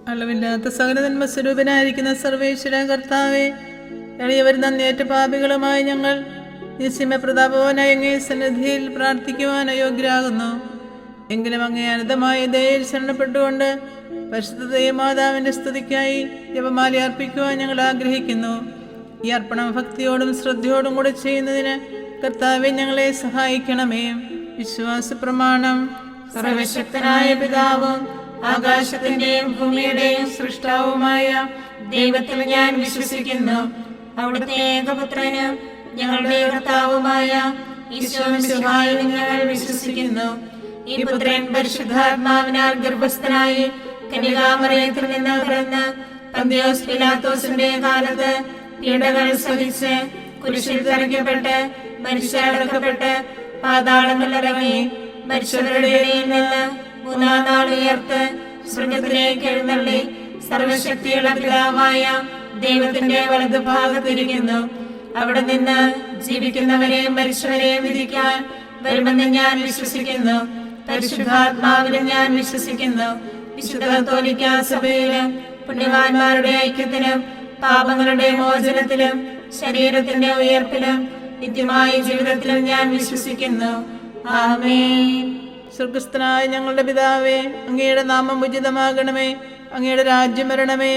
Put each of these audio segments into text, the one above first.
അളവില്ലാത്ത സകല നന്മസ്വരൂപനായിരിക്കുന്ന സർവേശ്വര കർത്താവെ, എളിയവർ നന്ദിയേറ്റ പാപികളുമായി ഞങ്ങൾ നിസ്സീമ പ്രതാപവാനായ അങ്ങേ സന്നിധിയിൽ പ്രാർത്ഥിക്കുവാൻ അയോഗ്യരാകുന്നു. എങ്കിലും അങ്ങേ അനന്തമായ ദയയിൽ ശരണപ്പെട്ടുകൊണ്ട് പരിശുദ്ധ ദൈവമാതാവിന്റെ സ്തുതിക്കായി ജപമാല അർപ്പിക്കുവാൻ ഞങ്ങൾ ആഗ്രഹിക്കുന്നു. ഈ അർപ്പണം ഭക്തിയോടും ശ്രദ്ധയോടും കൂടെ ചെയ്യുന്നതിന് കർത്താവെ ഞങ്ങളെ സഹായിക്കണമേ. വിശ്വാസ പ്രമാണം. സർവശക്തനായ പിതാവും ആകാശത്തിന്റെയും ഭൂമിയുടെയും സൃഷ്ടാവുമായ ദൈവത്തിൽ ഞാൻ വിശ്വസിക്കുന്നു. അവിടുത്തെ ഏകപുത്രനും ഞങ്ങളുടെ കർത്താവുമായ ഈശോമിശിഹായിൽ ഞങ്ങൾ വിശ്വസിക്കുന്നു. ഈ പുത്രൻ പരിശുദ്ധാത്മാവിനാൽ ഗർഭസ്ഥനായി കന്യകാമറിയത്തിൽ നിന്ന് പിറന്ന് പന്തിയോസ് പിലാത്തോസിന്റെ കാലത്ത് പീഡകൾ സഹിച്ച് കുരിശിൽ തറയ്ക്കപ്പെട്ട് മരിച്ചടക്കപ്പെട്ട് പാതാളങ്ങളിലിറങ്ങി മരിച്ചവരുടെ ഇടയിൽ നിന്ന് മൂന്നാം നാൾ ഉയർത്ത് സ്വർഗത്തിലേക്ക് എഴുന്നള്ളി സർവശക്തിയുള്ള പിതാവായ ദൈവത്തിന്റെ വലതുഭാഗത്തിരിക്കുന്നു. അവിടെ നിന്ന് ജീവിക്കുന്നവരെയും മരിച്ചവരെയും വിധിക്കാൻ വരുമെന്ന് ഞാൻ വിശ്വസിക്കുന്നു. പരിശുദ്ധാത്മാവിലും ഞാൻ വിശ്വസിക്കുന്നു. വിശുദ്ധ കത്തോലിക്കാ സഭയിലും പുണ്യവാന്മാരുടെ ഐക്യത്തിലും പാപങ്ങളുടെ മോചനത്തിലും ശരീരത്തിന്റെ ഉയർപ്പിലും നിത്യമായ ജീവിതത്തിലും ഞാൻ വിശ്വസിക്കുന്നു. ആമേൻ. സ്വർഗസ്ഥനായ ഞങ്ങളുടെ പിതാവേ, അങ്ങയുടെ നാമം ഉചിതമാകണമേ. അങ്ങയുടെ രാജ്യം വരണമേ.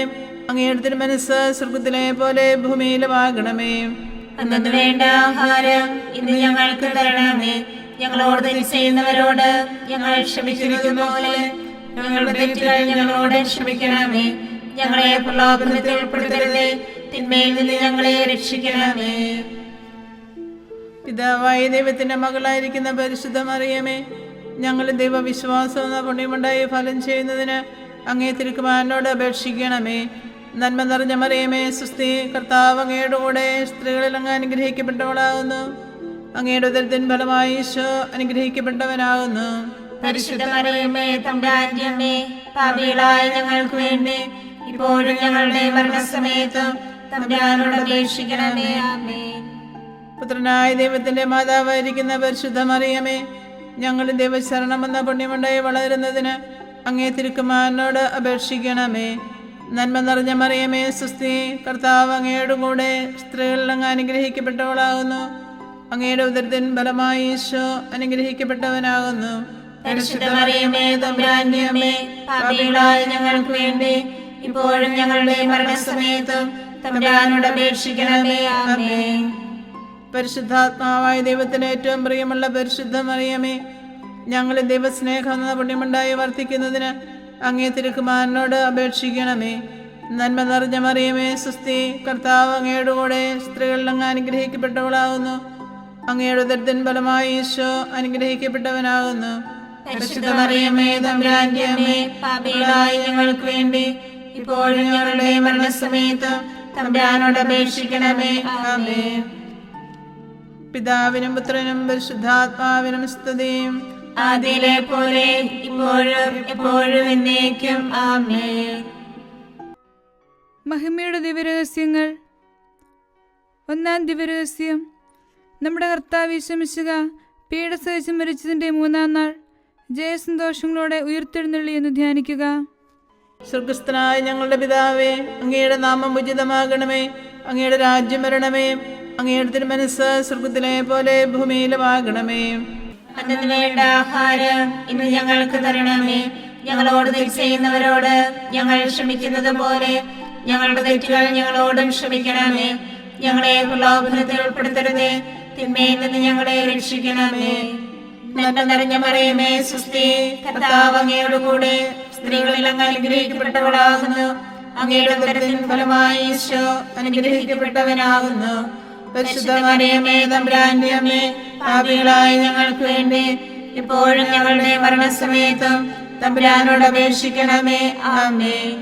അങ്ങയുടെ തിരുമനസ്സ് സ്വർഗത്തിലെ പോലെ ഭൂമിയിലുമാകണമേ. അന്നു വേണ്ട ആഹാരം ഇന്ന് ഞങ്ങൾക്ക് തരണമേ. ഞങ്ങളോട് തെറ്റ് ചെയ്യുന്നവരോട് ഞങ്ങൾ ക്ഷമിച്ചിരിക്കുന്ന പോലെ ഞങ്ങളുടെ തെറ്റുകൾ ഞങ്ങളോട് ക്ഷമിക്കണമേ. ഞങ്ങളെ പ്രലോഭനത്തിൽ ഉൾപ്പെടുത്തരുതേ, തിന്മയിൽ നിന്ന് ഞങ്ങളെ രക്ഷിക്കണമേ. പിതാവായ ദൈവത്തിന്റെ മകളായിരിക്കുന്ന പരിശുദ്ധ മറിയമേ, ഞങ്ങൾ ദൈവവിശ്വാസം എന്ന പുണ്യമുണ്ടായി ഫലം ചെയ്യുന്നതിന് അങ്ങേ തിരുക്കുമാരനോട് അപേക്ഷിക്കണമേ. നന്മ നിറഞ്ഞ മറിയമേ, സുസ്ഥി, കർത്താവ് അങ്ങയുടെ കൂടെ സ്ത്രീകളിൽ അങ്ങ് അനുഗ്രഹിക്കപ്പെട്ടവളാകുന്നു. അങ്ങയുടെ ഉദരത്തിൻ ഫലമായി ഈശോ അനുഗ്രഹിക്കപ്പെട്ടവനാകുന്നു. പരിശുദ്ധ മറിയമേ, തമ്പുരാന്റെ അമ്മേ, പാപികളായ ഞങ്ങൾക്ക് വേണ്ടി ഇപ്പോഴും ഞങ്ങളുടെ മരണസമയത്തും തമ്പുരാനോട് അപേക്ഷിക്കണമേ. ആമേൻ. പുത്രനായ ദൈവത്തിന്റെ മാതാവായിരിക്കുന്ന പരിശുദ്ധ മറിയമേ, ഞങ്ങൾ ദൈവശരണമെന്ന പുണ്യമുണ്ടായി വളരുന്നതിന് അങ്ങേ തിരുക്കുമാരനോട് അപേക്ഷിക്കണമേ. നന്മ നിറഞ്ഞ മറിയമേ, സുസ്ഥി, കർത്താവ് അങ്ങയുടെ കൂടെ സ്ത്രീകളിൽ അങ്ങ് അനുഗ്രഹിക്കപ്പെട്ടവളാകുന്നു. അങ്ങയുടെ ഉദരത്തിൻ ഫലമായി ഈശോ അനുഗ്രഹിക്കപ്പെട്ടവനാകുന്നു. പരിശുദ്ധ മറിയമേ, തമ്പുരാന്റെ അമ്മേ, പാപികളായ ഞങ്ങൾക്ക് വേണ്ടി ഇപ്പോഴും ഞങ്ങളുടെ മരണസമയത്തും തമ്പുരാനോട് അപേക്ഷിക്കണമേ. ആമേൻ. പരിശുദ്ധാത്മാവായ ദൈവത്തിന് ഏറ്റവും പ്രിയമുള്ള പരിശുദ്ധ മറിയമേ, ഞങ്ങൾ ദൈവസ്നേഹം എന്ന പുണ്യമുണ്ടായി വർദ്ധിക്കുന്നതിന് അങ്ങേ തിരുക്കുമാരനോട് അപേക്ഷിക്കണമേ. നന്മ നിറഞ്ഞ മറിയമേ, സുസ്ഥി, കർത്താവ് അങ്ങയുടെ കൂടെ സ്ത്രീകളിൽ അങ്ങ് അനുഗ്രഹിക്കപ്പെട്ടവളാകുന്നു. അങ്ങയുടെ ഉദരത്തിൻ ഫലമായി ഈശോ അനുഗ്രഹിക്കപ്പെട്ടവനാകുന്നു. പരിശുദ്ധ മറിയമേ, തമ്പുരാന്റെ അമ്മേ, പാപികളായ ഞങ്ങൾക്ക് വേണ്ടി ഇപ്പോഴും ഞങ്ങളുടെ മരണസമയത്തും തമ്പുരാനോട് അപേക്ഷിക്കണമേ. ആമേൻ. പിതാവിനും പുത്രനും പരിശുദ്ധാത്മാവിനും സ്തുതിയും ആദിയിലെ പോലെ ഇപ്പോഴും എപ്പോഴും എന്നേക്കും. ആമേൻ. മഹിമയുടെ ദിവ്യരഹസ്യങ്ങൾ. ഒന്നാം ദിവ്യരഹസ്യം, നമ്മുടെ കർത്താവ് യേശുമിശിഹ പീഡ സഹിച്ച് മരിച്ചതിൻ്റെ മൂന്നാം നാൾ ജയസന്തോഷങ്ങളോടെ ഉയർത്തെഴുന്നള്ളി എന്ന് ധ്യാനിക്കുക. സ്വർഗസ്ഥനായ ഞങ്ങളുടെ പിതാവേ, അങ്ങയുടെ നാമം ഉചിതമാകണമേ. അങ്ങയുടെ രാജ്യം വരണമേ. അങ്ങയുടെ തിരുമനസ്സ് സ്വർഗത്തിലെ പോലെ ഭൂമിയിലുമാകണമേ. അന്നു വേണ്ട ആഹാരം ഇന്ന് ഞങ്ങൾക്ക് തരണമേ. ഞങ്ങളോട് തെറ്റ് ചെയ്യുന്നവരോട് ഞങ്ങൾ ക്ഷമിക്കുന്നത് പോലെ ഞങ്ങളുടെ തെറ്റുകൾ ഞങ്ങളോടും ക്ഷമിക്കണമേ. ഞങ്ങളെ പ്രലോഭനത്തിൽ ഉൾപ്പെടുത്തരുതേ, തിന്മയിൽ നിന്ന് ഞങ്ങളെ രക്ഷിക്കണമേ. നന്മ നിറഞ്ഞ മറിയമേ, സുസ്ഥി, കർത്താവ് അങ്ങയുടെ കൂടെ സ്ത്രീകളിൽ അങ്ങ് അനുഗ്രഹിക്കപ്പെട്ടവളാകുന്നു. അങ്ങയുടെ ഉദരത്തിൻ ഫലമായി ഈശോ അനുഗ്രഹിക്കപ്പെട്ടവനാകുന്നു. പരിശുദ്ധ മറിയമേ, തമ്പുരാന്റെ അമ്മേ, പാപികളായ ഞങ്ങൾക്ക് വേണ്ടി ഇപ്പോഴും ഞങ്ങളുടെ മരണസമയത്തും തമ്പുരാനോട് അപേക്ഷിക്കണമേ. ആമേൻ.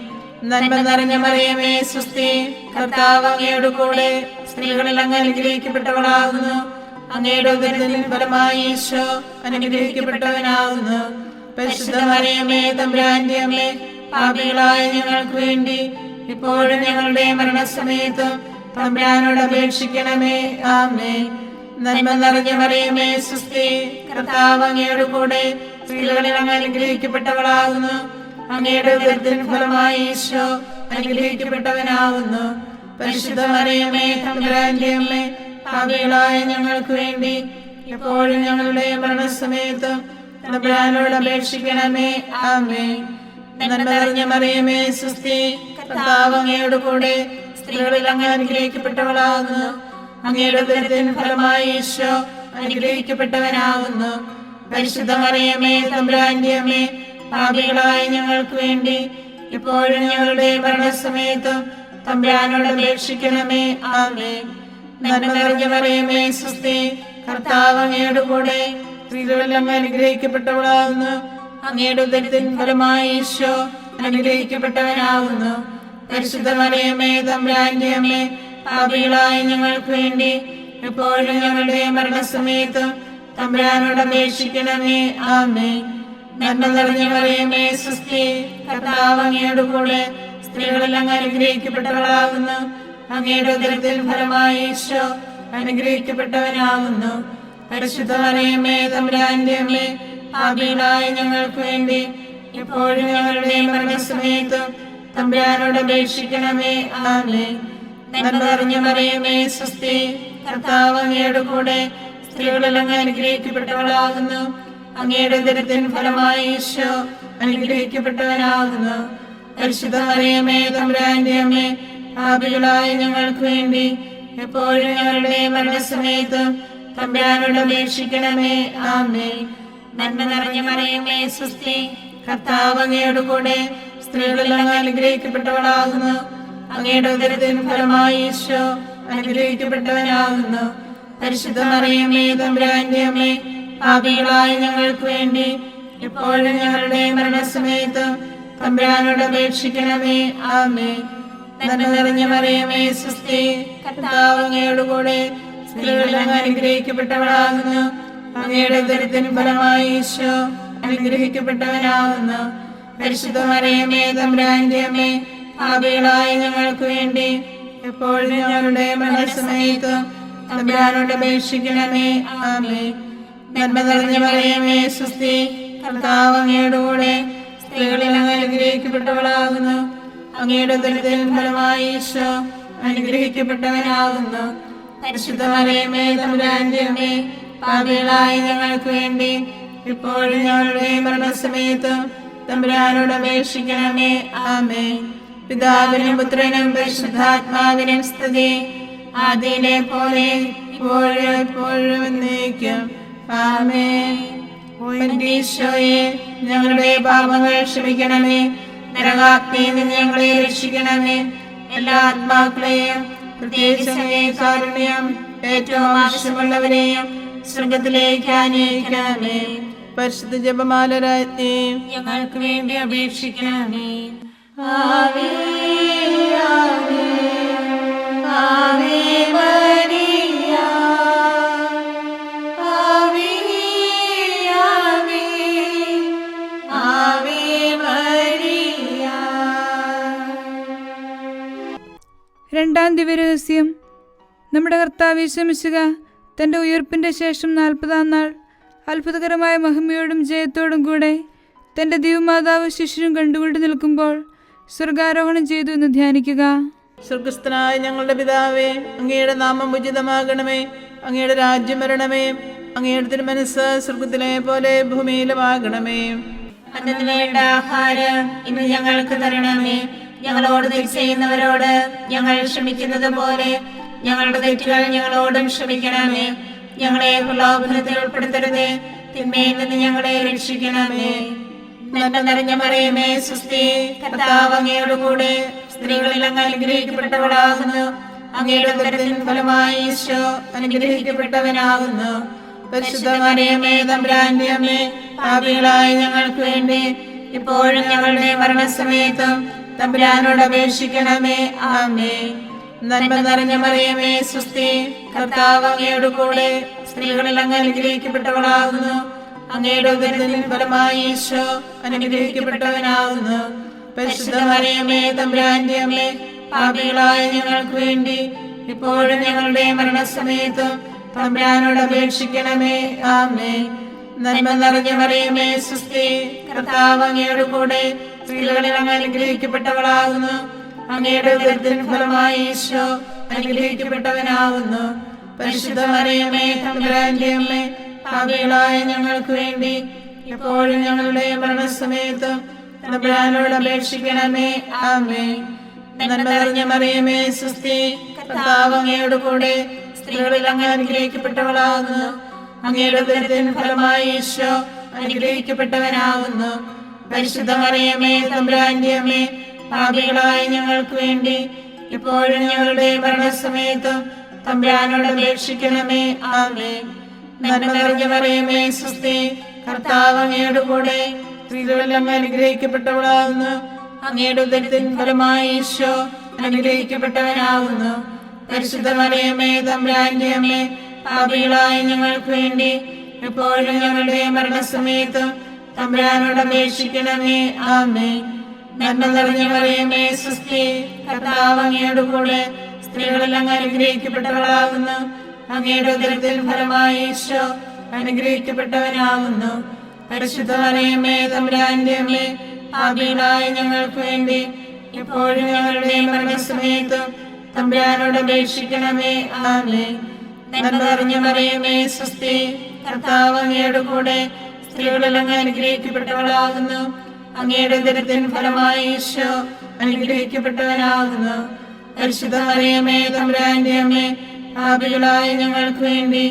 നന്മ നിറഞ്ഞ മറിയമേ, സുസ്ഥി, കർത്താവ് അങ്ങയുടെ കൂടെ സ്ത്രീകളിൽ അങ്ങ് അനുഗ്രഹിക്കപ്പെട്ടവളാകുന്നു. അങ്ങയുടെ ഉദരത്തിൻ ഫലമായി ഈശോ അനുഗ്രഹിക്കപ്പെട്ടവനാകുന്നു. പരിശുദ്ധ മറിയമേ, തമ്പുരാന്റെ അമ്മേ, പാപികളായ ഞങ്ങൾക്ക് വേണ്ടി ഇപ്പോഴും ഞങ്ങളുടെ മരണസമയത്തും തമ്പുരാനോട് അപേക്ഷിക്കണമേ. ആമേൻ. നന്മ നിറഞ്ഞ മറിയമേ, സുസ്ഥി, കർത്താവ് അങ്ങയുടെ കൂടെ സ്ത്രീകളിൽ അങ്ങ് അനുഗ്രഹിക്കപ്പെട്ടവളാകുന്നു. അങ്ങയുടെ ഉദരത്തിൻ ഫലമായി ഈശോ അനുഗ്രഹിക്കപ്പെട്ടവനാകുന്നു. പരിശുദ്ധ മറിയമേ തമ്പുരാന്റെ അമ്മേ, പാപികളായ ഞങ്ങൾക്ക് വേണ്ടി എപ്പോഴും ഞങ്ങളുടെ മരണസമയത്തും തമ്പുരാനോട് അപേക്ഷിക്കണമേ. ആമേൻ. നന്മ നിറഞ്ഞ മറിയമേ സ്വസ്തി, കർത്താവ് അങ്ങയോട് കൂടെ സ്ത്രീകളിൽ അങ്ങ് അനുഗ്രഹിക്കപ്പെട്ടവളാകുന്നു. അങ്ങയുടെ ഉദരത്തിൻ ഫലമായി ഈശോ അനുഗ്രഹിക്കപ്പെട്ടവനാകുന്നു. പരിശുദ്ധ മറിയമേ തമ്പുരാന്റെ അമ്മേ, പാപികളായ ഞങ്ങൾക്ക് വേണ്ടി എപ്പോഴും ഞങ്ങളുടെ മരണസമയത്തും തമ്പുരാനോട് അപേക്ഷിക്കണമേ. ആമേൻ. നന്മ നിറഞ്ഞ മറിയമേ സ്വസ്തി, കർത്താവ് അങ്ങയോട് കൂടെ സ്ത്രീകളിൽ അങ്ങ് അനുഗ്രഹിക്കപ്പെട്ടവളാകുന്നു. അങ്ങയുടെ ഉദരത്തിൻ ഫലമായി ഈശോ അനുഗ്രഹിക്കപ്പെട്ടവനാകുന്നു. പരിശുദ്ധ മറിയമേ തമ്പുരാന്റെ അമ്മേ, പാപികളായ ഞങ്ങൾക്ക് വേണ്ടി എപ്പോഴും ഞങ്ങളുടെ മരണസമയത്തും തമ്പുരാനോട് അപേക്ഷിക്കണമേ. ആമേൻ. നന്മ നിറഞ്ഞ മറിയമേ സ്വസ്തി, കർത്താവ് അങ്ങയോട് കൂടെ സ്ത്രീകളിൽ അങ്ങ് അനുഗ്രഹിക്കപ്പെട്ടവളാകുന്നു. അങ്ങയുടെ ഉദരത്തിൻ ഫലമായി ഈശോ അനുഗ്രഹിക്കപ്പെട്ടവനാകുന്നു. പരിശുദ്ധ മറിയമേ തമ്പുരാന്റെ അമ്മേ, പാപികളായ ഞങ്ങൾക്ക് വേണ്ടി എപ്പോഴും ഞങ്ങളുടെ മരണസമയത്തും തമ്പുരാനോട് അപേക്ഷിക്കണമേ. ആമേൻ. നന്മ നിറഞ്ഞ മറിയമേ സ്വസ്തി, കർത്താവ് അങ്ങയോട് കൂടെ സ്ത്രീകളിൽ അങ്ങ് അനുഗ്രഹിക്കപ്പെട്ടവളാകുന്നു. അങ്ങയുടെ ഉദരത്തിൻ ഫലമായി ഈശോ അനുഗ്രഹിക്കപ്പെട്ടവനാകുന്നു. പരിശുദ്ധ മറിയമേ തമ്പുരാന്റെ അമ്മേ, പാപികളായ ഞങ്ങൾക്ക് വേണ്ടി എപ്പോഴും ഞങ്ങളുടെ മരണസമയത്തും തമ്പുരാനോട് അപേക്ഷിക്കണമേ. ആമേൻ. നന്മ നിറഞ്ഞ മറിയമേ സ്വസ്തി, കർത്താവ് അങ്ങയോട് കൂടെ സ്ത്രീകളിൽ അങ്ങ് അനുഗ്രഹിക്കപ്പെട്ടവളാകുന്നു. അങ്ങയുടെ ഉദരത്തിൻ ഫലമായി ഈശോ അനുഗ്രഹിക്കപ്പെട്ടവനാകുന്നു. പരിശുദ്ധ മറിയമേ തമ്പുരാന്റെ അമ്മേ, പാപികളായ ഞങ്ങൾക്ക് വേണ്ടി എപ്പോഴും ഞങ്ങളുടെ മരണസമയത്തും തമ്പുരാനോട് അപേക്ഷിക്കണമേ. ആമേൻ. നന്മ നിറഞ്ഞ മറിയമേ സ്വസ്തി, കർത്താവ് അങ്ങയോട് കൂടെ സ്ത്രീകളിൽ അങ്ങ് അനുഗ്രഹിക്കപ്പെട്ടവളാകുന്നു. അങ്ങയുടെ ഉദരത്തിൻ ഫലമായി ഈശോ അനുഗ്രഹിക്കപ്പെട്ടവനാകുന്നു. പരിശുദ്ധ മറിയമേ തമ്പുരാന്റെ അമ്മേ, പാപികളായ ഞങ്ങൾക്ക് വേണ്ടി എപ്പോഴും ഞങ്ങളുടെ മരണസമയത്തും തമ്പുരാനോട് അപേക്ഷിക്കണമേ. ആമേൻ. നന്മ നിറഞ്ഞ മറിയമേ സ്വസ്തി, കർത്താവ് അങ്ങയോട് കൂടെ സ്ത്രീകളിൽ അങ്ങ് അനുഗ്രഹിക്കപ്പെട്ടവളാകുന്നു. അങ്ങയുടെ ഉദരത്തിൻ ഫലമായി ഈശോ അനുഗ്രഹിക്കപ്പെട്ടവനാകുന്നു. പരിശുദ്ധ മറിയമേ തമ്പുരാന്റെ അമ്മേ, പാപികളായ ഞങ്ങൾക്ക് വേണ്ടി ഇപ്പോഴും ഞങ്ങളുടെ മരണസമയത്തും തമ്പുരാനോട് അപേക്ഷിക്കണമേ. ആമേൻ. പിതാവിനും പുത്രനും പരിശുദ്ധാത്മാവിനും സ്തുതി, ആദിയിലെ പോലെ ഇപ്പോഴും എപ്പോഴും എന്നേക്കും. ആമേൻ. ഈശോയെ, ഞങ്ങളുടെ പാപങ്ങൾ ക്ഷമിക്കണമേ. നരകാഗ്നിയിൽ നിന്ന് ഞങ്ങളെ രക്ഷിക്കണമേ. എല്ലാ ആത്മാക്കളെയും പ്രത്യേകിച്ച് അങ്ങേ കാരുണ്യം ഏറ്റവും ആവശ്യമുള്ളവരെയും സ്വർഗത്തിലേക്ക് ആനയിക്കണമേ. പരിശുദ്ധ ജപമാല രാജ്ഞി, ഞങ്ങൾക്ക് വേണ്ടി അപേക്ഷിക്കണമേ. ആവേ ആവേ ആവേ മരിയ, ആവേ ആവേ ആവേ മരിയ. രണ്ടാം ദിവ്യരഹസ്യം. നമ്മുടെ കർത്താവ് യേശു മിശിഹ തൻ്റെ ഉയർപ്പിൻ്റെ ശേഷം 40-ാം നാൾ അത്ഭുതകരമായ മഹിമയോടും ജയത്തോടും കൂടെ തൻ്റെ ദിവ്യമാതാവ് ശിശുവും കണ്ടുകൊണ്ട് നിൽക്കുമ്പോൾ സ്വർഗാരോഹണം ചെയ്തു എന്ന് ധ്യാനിക്കുക. സ്വർഗസ്ഥനായ ഞങ്ങളുടെ പിതാവേ, അങ്ങയുടെ നാമം ഉചിതമാകണമേ. അങ്ങയുടെ രാജ്യം വരണമേ. അങ്ങയുടെ തിരുമനസ്സ് സ്വർഗത്തിലെ പോലെ ഭൂമിയിലുമാകണമേ. അന്നു വേണ്ട ആഹാരം ഇന്ന് ഞങ്ങൾക്ക് തരണമേ. ഞങ്ങളോട് തെറ്റ് ചെയ്യുന്നവരോട് ഞങ്ങൾ ക്ഷമിക്കുന്നത് പോലെ ഞങ്ങളുടെ തെറ്റുകൾ ഞങ്ങളോടും ക്ഷമിക്കണമേ. ഞങ്ങളെ പ്രലോഭനത്തിൽ ഉൾപ്പെടുത്തരുതേ, തിന്മയിൽ നിന്ന് ഞങ്ങളെ രക്ഷിക്കണമേ. നന്മ നിറഞ്ഞ മറിയമേ സ്വസ്തി, കർത്താവ് അങ്ങയോട് കൂടെ സ്ത്രീകളിൽ അങ്ങ് അനുഗ്രഹിക്കപ്പെട്ടവളാകുന്നു. അങ്ങയുടെ ഉദരത്തിൻ ഫലമായി ഈശോ അനുഗ്രഹിക്കപ്പെട്ടവനാകുന്നു. പരിശുദ്ധ മറിയമേ തമ്പുരാന്റെ അമ്മേ, പാപികളായ ഞങ്ങൾക്ക് വേണ്ടി ഇപ്പോഴും ഞങ്ങളുടെ മരണസമയത്തും തമ്പുരാനോട് അപേക്ഷിക്കണമേ. ആമേൻ. നന്മ നിറഞ്ഞ മറിയമേ സ്വസ്തി, കർത്താവ് അങ്ങയോട് കൂടെ സ്ത്രീകളിൽ അങ്ങ് അനുഗ്രഹിക്കപ്പെട്ടവളാകുന്നു. അങ്ങയുടെ ഉദരത്തിൻ ഫലമായി ഈശോ അനുഗ്രഹിക്കപ്പെട്ടവനാകുന്നു. പരിശുദ്ധ മറിയമേ തമ്പുരാന്റെ അമ്മേ, പാപികളായ ഞങ്ങൾക്ക് വേണ്ടി ഇപ്പോഴും ഞങ്ങളുടെ മരണസമയത്തും തമ്പുരാനോട് അപേക്ഷിക്കണമേ. ആമേൻ. നന്മ നിറഞ്ഞ മറിയമേ സ്വസ്തി, കർത്താവ് അങ്ങയോട് കൂടെ സ്ത്രീകളിൽ അങ്ങ് അനുഗ്രഹിക്കപ്പെട്ടവളാകുന്നു. അങ്ങയുടെ ഉദരത്തിൻ ഫലമായി ഈശോ അനുഗ്രഹിക്കപ്പെട്ടവനാകുന്നു. പരിശുദ്ധ മറിയമേ, തമ്പുരാന്റെ അമ്മേ, പാപികളായ ഞങ്ങൾക്ക് വേണ്ടി ഇപ്പോഴും ഞങ്ങളുടെ മരണസമയത്തും തമ്പുരാനോട് അപേക്ഷിക്കണമേ. ആമേൻ. നന്മ നിറഞ്ഞ മറിയമേ, സ്വസ്തി, കർത്താവ് അങ്ങയോട് കൂടെ സ്ത്രീകളിൽ അങ്ങ് അനുഗ്രഹിക്കപ്പെട്ടവളാകുന്നു. അങ്ങയുടെ ഉദരത്തിൻ ഫലമായി ഈശോ അനുഗ്രഹിക്കപ്പെട്ടവനാകുന്നു. പരിശുദ്ധ മറിയമേ, തമ്പുരാന്റെ അമ്മേ, പാപികളായ ഞങ്ങൾക്ക് വേണ്ടി ഇപ്പോഴും ഞങ്ങളുടെ മരണസമയത്തും തമ്പുരാനോട് അപേക്ഷിക്കണമേ. ആമേൻ. നന്മ നിറഞ്ഞ മറിയമേ, സ്വസ്തി, കർത്താവ് അങ്ങയോട് കൂടെ സ്ത്രീകളിൽ അങ്ങ് അനുഗ്രഹിക്കപ്പെട്ടവളാകുന്നു. അങ്ങയുടെ ഉദരത്തിൻ ഫലമായി ഈശോ അനുഗ്രഹിക്കപ്പെട്ടവനാകുന്നു. പരിശുദ്ധ മറിയമേ, തമ്പുരാന്റെ അമ്മേ, പാപികളായ ഞങ്ങൾക്ക് വേണ്ടി ഇപ്പോഴും ഞങ്ങളുടെ മരണസമയത്തും തമ്പുരാനോട് അപേക്ഷിക്കണമേ. ആമേൻ. നന്മ നിറഞ്ഞ മറിയമേ, സ്വസ്തി, കർത്താവ് അങ്ങയോട് കൂടെ സ്ത്രീകളിൽ അങ്ങ് അനുഗ്രഹിക്കപ്പെട്ടവളാകുന്നു. അങ്ങയുടെ ഉദരത്തിൻ ഫലമായി ഈശോ അനുഗ്രഹിക്കപ്പെട്ടവനാകുന്നു. പരിശുദ്ധ മറിയമേ, തമ്പുരാന്റെ അമ്മേ, പാപികളായ ഞങ്ങൾക്ക് വേണ്ടി ഇപ്പോഴും ഞങ്ങളുടെ മരണസമയത്തും തമ്പുരാനോട് അപേക്ഷിക്കണമേ. ആമേൻ. നന്മ നിറഞ്ഞ മറിയമേ, സ്വസ്തി, കർത്താവ് അങ്ങയോട് കൂടെ സ്ത്രീകളിൽ അങ്ങ് അനുഗ്രഹിക്കപ്പെട്ടവളാകുന്നു. അങ്ങയുടെ ഉദരത്തിൻ ഫലമായി ഈശോ അനുഗ്രഹിക്കപ്പെട്ടവനാകുന്നു. പരിശുദ്ധ മറിയമേ, തമ്പുരാന്റെ അമ്മേ, പാപികളായ ഞങ്ങൾക്ക് വേണ്ടി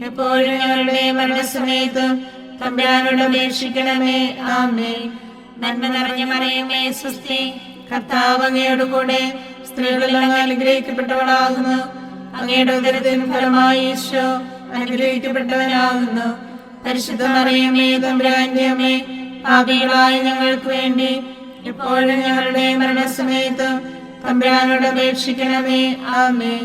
എപ്പോഴും ഞങ്ങളുടെ മരണസമയത്തും തമ്പുരാനോട് അപേക്ഷിക്കണമേ. ആമേൻ. നന്മ നിറഞ്ഞ മറിയമേ, സ്വസ്തി, കർത്താവ് അങ്ങയോട് കൂടെ സ്ത്രീകളിൽ അങ്ങ് അനുഗ്രഹിക്കപ്പെട്ടവളാകുന്നു. അങ്ങയുടെ ഉദരത്തിൻ ഫലമായി ഈശോ അനുഗ്രഹിക്കപ്പെട്ടവനാകുന്നു. പരിശുദ്ധ മറിയമേ, തമ്പുരാന്റെ അമ്മേ, പാപികളായ ഞങ്ങൾക്ക് വേണ്ടി ഇപ്പോഴും ഞങ്ങളുടെ മരണസമയത്തും തമ്പുരാനോട് അപേക്ഷിക്കണമേ. ആമേൻ.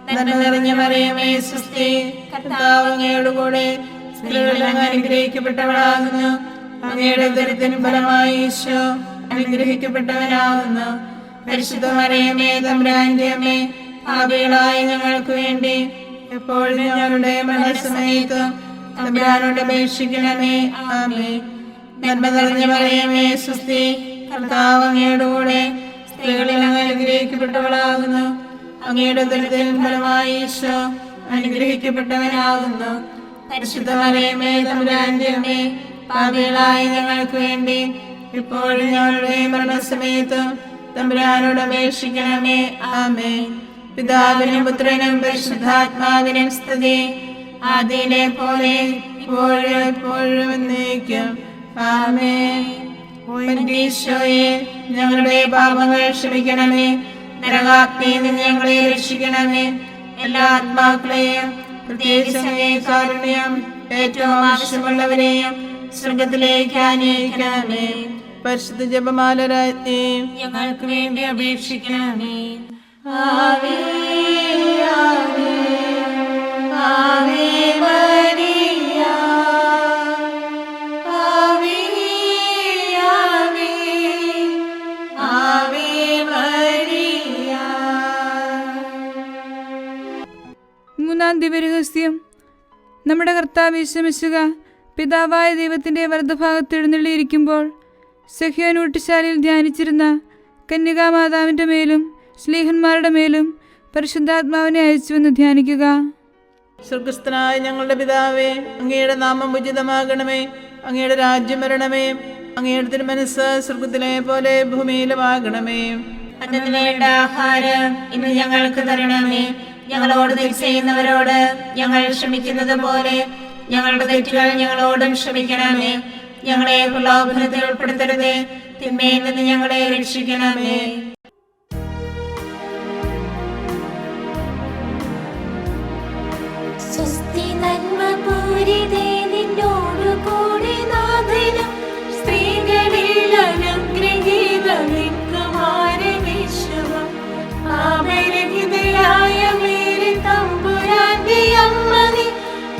നന്മ നിറഞ്ഞ മറിയമേ, സ്വസ്തി, കർത്താവ് അങ്ങയോട് കൂടെ സ്ത്രീകളിൽ അങ്ങ് അനുഗ്രഹിക്കപ്പെട്ടവളാകുന്നു. അങ്ങയുടെ ഉദരത്തിൻ ഫലമായി ഈശോ അനുഗ്രഹിക്കപ്പെട്ടവനാകുന്നു. പരിശുദ്ധ മറിയമേ, തമ്പുരാന്റെ അമ്മേ, പാപികളായ ഞങ്ങൾക്ക് വേണ്ടി എപ്പോഴും ഞങ്ങളുടെ മരണസമയത്തും തമ്പുരാനോട് അപേക്ഷിക്കണമേ. ആമേൻ. നന്മ നിറഞ്ഞ മറിയമേ, സ്വസ്തി, കർത്താവ് അങ്ങയോട് കൂടെ സ്ത്രീകളിൽ അങ്ങ് അനുഗ്രഹിക്കപ്പെട്ടവളാകുന്നു. അങ്ങയുടെ ഉദരത്തിൻ ഫലമായി ഈശോ അനുഗ്രഹിക്കപ്പെട്ടവനാകുന്നു. പരിശുദ്ധ മറിയമേ, തമ്പുരാന്റെ അമ്മേ, പാപികളായ ഞങ്ങൾക്ക് വേണ്ടി ഇപ്പോഴും ഞങ്ങളുടെ മരണസമയത്തും തമ്പുരാനോട് അപേക്ഷിക്കണമേ. ആമേൻ. പിതാവിനും പുത്രനും പരിശുദ്ധാത്മാവിനും സ്തുതി, ആദിയിലെ പോലെ ഇപ്പോഴും എപ്പോഴും എന്നേക്കും. ആമേൻ. ഈശോയെ, ഞങ്ങളുടെ പാപങ്ങൾ ക്ഷമിക്കണമേ. നരകാഗ്നിയിൽ നിന്ന് ഞങ്ങളെ രക്ഷിക്കണമേ. എല്ലാ ആത്മാക്കളെയും, പ്രത്യേകിച്ച് അങ്ങേ കാരുണ്യം ഏറ്റവും ആവശ്യമുള്ളവരെയും സ്വർഗത്തിലേക്ക് ആനയിക്കണമേ. പരിശുദ്ധ ജപമാല രാജ്ഞി, ഞങ്ങൾക്ക് വേണ്ടി അപേക്ഷിക്കണമേ. ആവേ ആവേ ആവേ മരിയ, ആവേ ആവേ ആവേ മരിയ. മൂന്നാം ദിവ്യരഹസ്യം. നമ്മുടെ കർത്താവ് യേശു മിശിഹ പിതാവായ ദൈവത്തിൻ്റെ വലതുഭാഗത്ത് എഴുന്നള്ളിയിരിക്കുമ്പോൾ സഹ്യോൻ ഊട്ടുശാലയിൽ ധ്യാനിച്ചിരുന്ന കന്യകാമാതാവിൻ്റെ മേലും ശ്ലീഹന്മാരുടെ മേലും പരിശുദ്ധാത്മാവിനെ അയച്ചുവെന്ന് ധ്യാനിക്കുക. സ്വർഗസ്ഥനായ ഞങ്ങളുടെ പിതാവേ, അങ്ങയുടെ നാമം ഉചിതമാകണമേ. അങ്ങയുടെ രാജ്യം വരണമേ. അങ്ങയുടെ തിരുമനസ്സ് സ്വർഗത്തിലെ പോലെ ഭൂമിയിലുമാകണമേ. അന്നു വേണ്ട ആഹാരം ഇന്ന് ഞങ്ങൾക്ക് തരണമേ. ഞങ്ങളോട് തെറ്റ് ചെയ്യുന്നവരോട് ഞങ്ങൾ ക്ഷമിക്കുന്നത് പോലെ ഞങ്ങളുടെ തെറ്റുകൾ ഞങ്ങളോടും ക്ഷമിക്കണമേ. ഞങ്ങളെ പ്രലോഭനത്തിൽ ഉൾപ്പെടുത്തരുതേ, തിന്മയിൽ നിന്ന് ഞങ്ങളെ രക്ഷിക്കണമേ. സ്വസ്തി നന്മ പൂരിതേ നിന്നോടു കൂടെ നാഥനും സ്ത്രീകളിൽ അനുഗ്രഹീത നിൻ കുമാരനീശുവും. പാപരഹിതയായ മേരി തമ്പുരാന്റെ അമ്മ നീ,